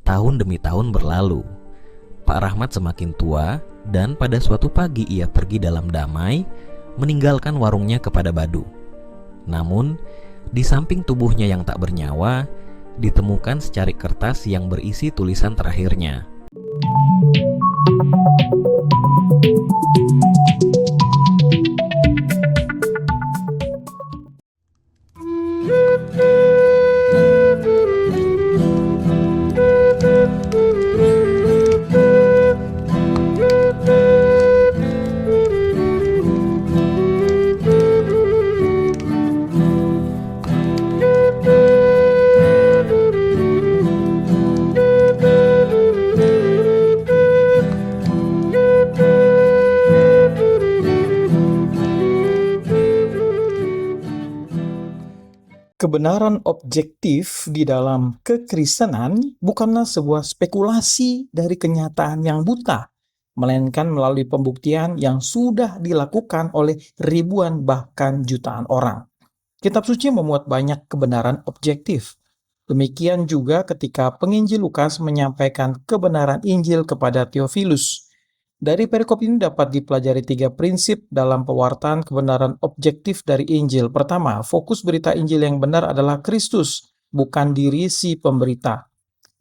Tahun demi tahun berlalu. Pak Rahmat semakin tua dan pada suatu pagi ia pergi dalam damai, meninggalkan warungnya kepada Badu. Namun, di samping tubuhnya yang tak bernyawa, ditemukan secarik kertas yang berisi tulisan terakhirnya. Kebenaran objektif di dalam kekristenan bukanlah sebuah spekulasi dari kenyataan yang buta, melainkan melalui pembuktian yang sudah dilakukan oleh ribuan bahkan jutaan orang. Kitab suci memuat banyak kebenaran objektif. Demikian juga ketika penginjil Lukas menyampaikan kebenaran Injil kepada Theophilus. Dari perikop ini dapat dipelajari 3 prinsip dalam pewartaan kebenaran objektif dari Injil. Pertama, fokus berita Injil yang benar adalah Kristus, bukan diri si pemberita.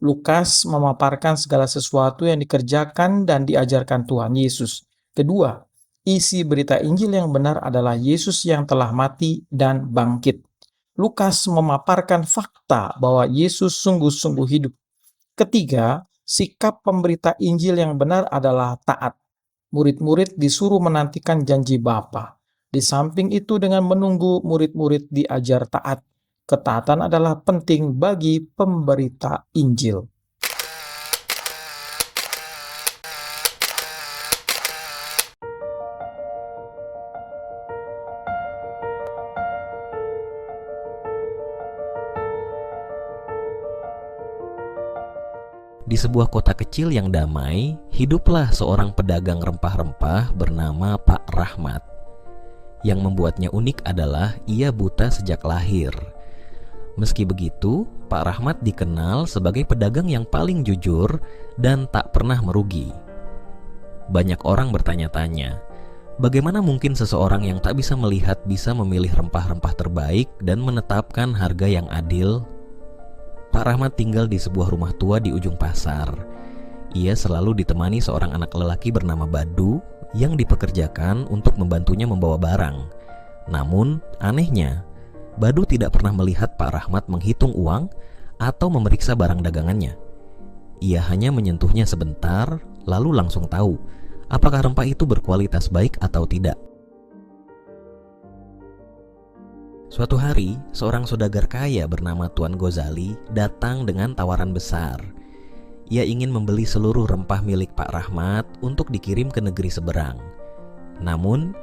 Lukas memaparkan segala sesuatu yang dikerjakan dan diajarkan Tuhan Yesus. Kedua, isi berita Injil yang benar adalah Yesus yang telah mati dan bangkit. Lukas memaparkan fakta bahwa Yesus sungguh-sungguh hidup. Ketiga, sikap pemberita Injil yang benar adalah taat. Murid-murid disuruh menantikan janji Bapa. Di samping itu dengan menunggu murid-murid diajar taat. Ketaatan adalah penting bagi pemberita Injil. Di sebuah kota kecil yang damai, hiduplah seorang pedagang rempah-rempah bernama Pak Rahmat. Yang membuatnya unik adalah ia buta sejak lahir. Meski begitu, Pak Rahmat dikenal sebagai pedagang yang paling jujur dan tak pernah merugi. Banyak orang bertanya-tanya, bagaimana mungkin seseorang yang tak bisa melihat bisa memilih rempah-rempah terbaik dan menetapkan harga yang adil? Pak Rahmat tinggal di sebuah rumah tua di ujung pasar. Ia selalu ditemani seorang anak lelaki bernama Badu yang dipekerjakan untuk membantunya membawa barang. Namun, anehnya, Badu tidak pernah melihat Pak Rahmat menghitung uang atau memeriksa barang dagangannya. Ia hanya menyentuhnya sebentar, lalu langsung tahu apakah rempah itu berkualitas baik atau tidak. Suatu hari, seorang saudagar kaya bernama Tuan Ghazali datang dengan tawaran besar. Ia ingin membeli seluruh rempah milik Pak Rahmat untuk dikirim ke negeri seberang. Namun,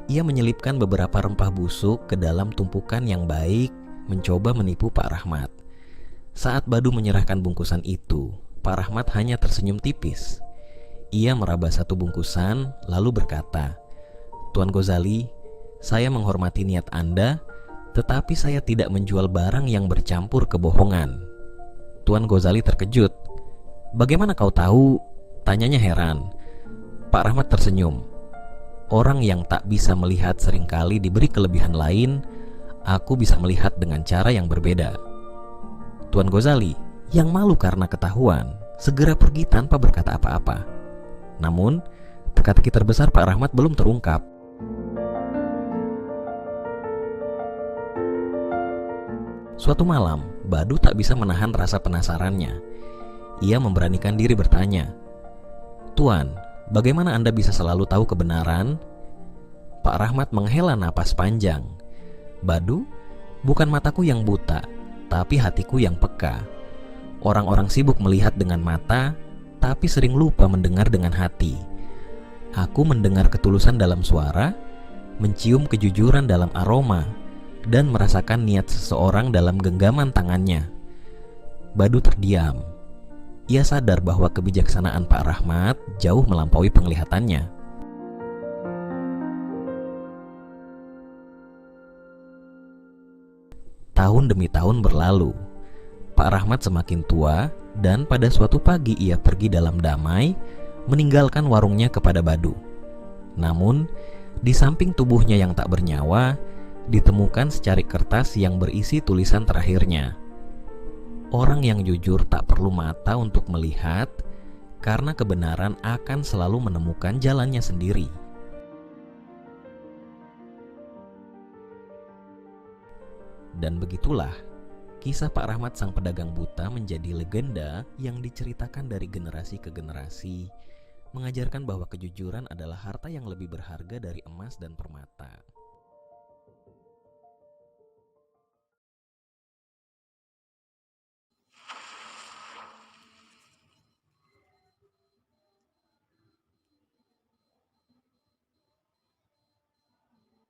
ia menyelipkan beberapa rempah busuk ke dalam tumpukan yang baik, mencoba menipu Pak Rahmat. Saat Badu menyerahkan bungkusan itu, Pak Rahmat hanya tersenyum tipis. Ia meraba satu bungkusan, lalu berkata, "Tuan Ghazali, saya menghormati niat Anda, tetapi saya tidak menjual barang yang bercampur kebohongan." Tuan Ghazali terkejut. "Bagaimana kau tahu?" tanyanya heran. Pak Rahmat tersenyum. "Orang yang tak bisa melihat seringkali diberi kelebihan lain. Aku bisa melihat dengan cara yang berbeda." Tuan Ghazali, yang malu karena ketahuan, segera pergi tanpa berkata apa-apa. Namun, teka-teki terbesar Pak Rahmat belum terungkap. Suatu malam, Badu tak bisa menahan rasa penasarannya. Ia memberanikan diri bertanya, "Tuan, bagaimana Anda bisa selalu tahu kebenaran?" Pak Rahmat menghela napas panjang. "Badu, bukan mataku yang buta, tapi hatiku yang peka. Orang-orang sibuk melihat dengan mata, tapi sering lupa mendengar dengan hati. Aku mendengar ketulusan dalam suara, mencium kejujuran dalam aroma, dan merasakan niat seseorang dalam genggaman tangannya." Badu terdiam. Ia sadar bahwa kebijaksanaan Pak Rahmat jauh melampaui penglihatannya. Tahun demi tahun berlalu. Pak Rahmat semakin tua dan pada suatu pagi ia pergi dalam damai, meninggalkan warungnya kepada Badu. Namun, di samping tubuhnya yang tak bernyawa, ditemukan secarik kertas yang berisi tulisan terakhirnya. Orang yang jujur tak perlu mata untuk melihat, karena kebenaran akan selalu menemukan jalannya sendiri. Dan begitulah, kisah Pak Rahmat sang pedagang buta menjadi legenda yang diceritakan dari generasi ke generasi, mengajarkan bahwa kejujuran adalah harta yang lebih berharga dari emas dan permata.